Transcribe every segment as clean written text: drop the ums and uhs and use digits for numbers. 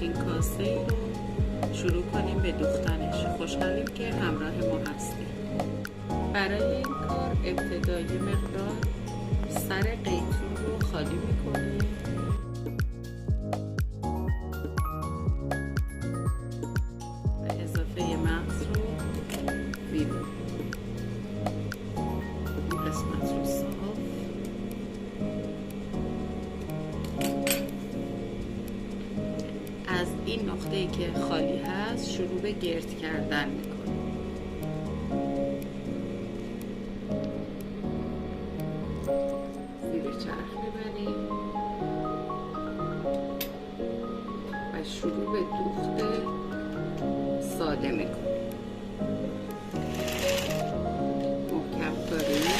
اولین کاسه ای رو شروع کنیم به دوختنش. خوشحالیم که همراه ما هستیم. برای این کار ابتدایی مقدار سر قیتون رو خالی میکنیم. و اضافه مغز رو بیرون. این قسمت رو صاف. از این نقطه‌ای که خالی هست شروع به گرد کردن میکنیم. زیر چرخ میبریم و شروع به دوخت ساده میکنیم. محکم کنیم.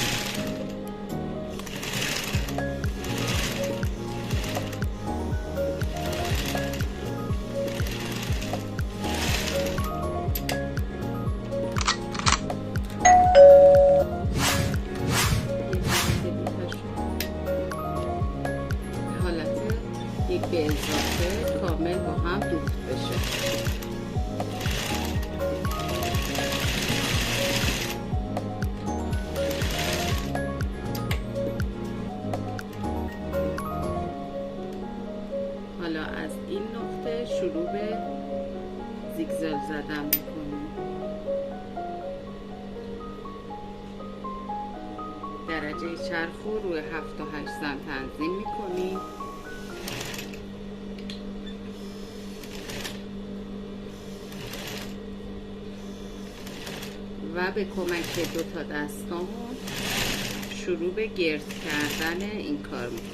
به اضافه کامل با هم دوخت بشه. حالا از این نقطه شروع به زیگزاگ زدن میکنیم. درجه چرخ رو روی 7 تا 8 زن تنظیم میکنیم. و به کمک 2 تا دستامون شروع به گرد کردن این کار میکنیم.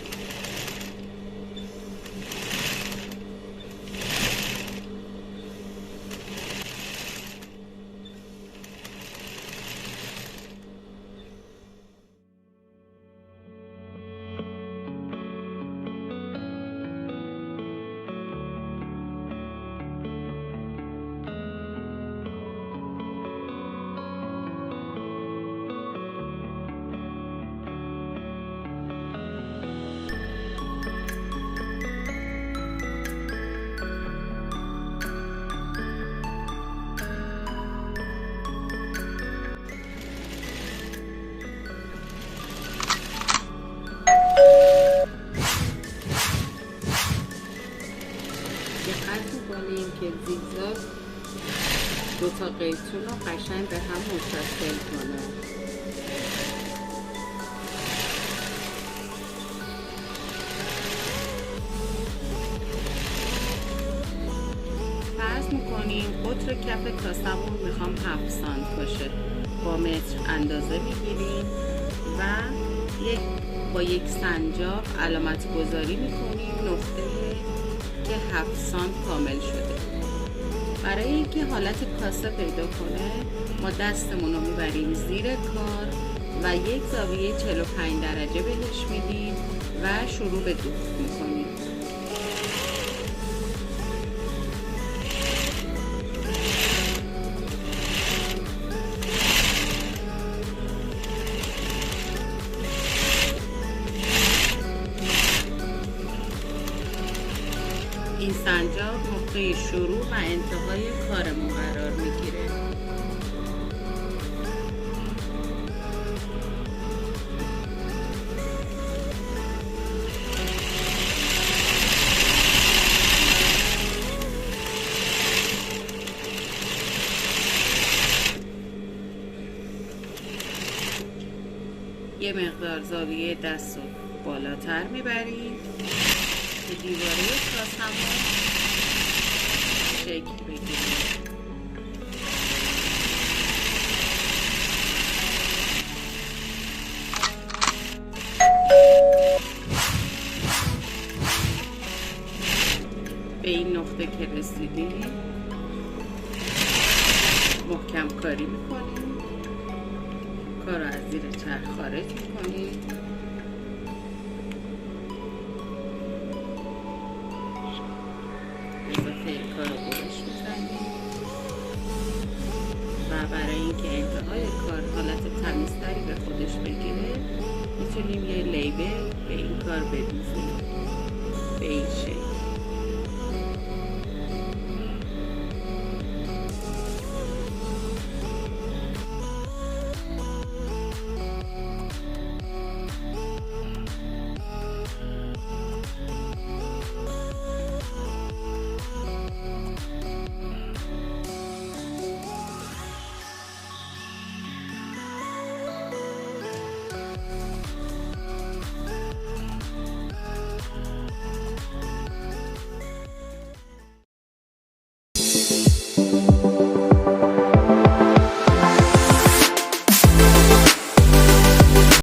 دقت میکنیم که زیگزاگ 2 تا قیتون رو قشنگ به هم متصل کنه. فرض میکنیم قطر کف کاسمون میخوام 7 سانت باشه. با متر اندازه میگیریم و با یک سنجاق علامت گذاری میکنیم نقطه که 7 سانت کامل شده. برای اینکه حالت کاسه پیدا کنه ما دستمون رو میبریم زیر کار و یک زاویه 45 درجه بهش میدیم و شروع به دوخت میکنیم. این سنجاق نقطه شروع و انتهای کارمون قرار میگیره. یه مقدار زاویه دست رو بالاتر میبریم که دیواره کاسمون شکل بگیره. به این نقطه که رسیدیم محکم کاری میکنیم. کار رو از زیر چرخ خارج میکنیم. اضافه کار رو برش میزنیم و برای اینکه انتهای کار حالت تمیزتری به خودش بگیره میتونیم یه لیبل به این کار بدوزیم به این شکل.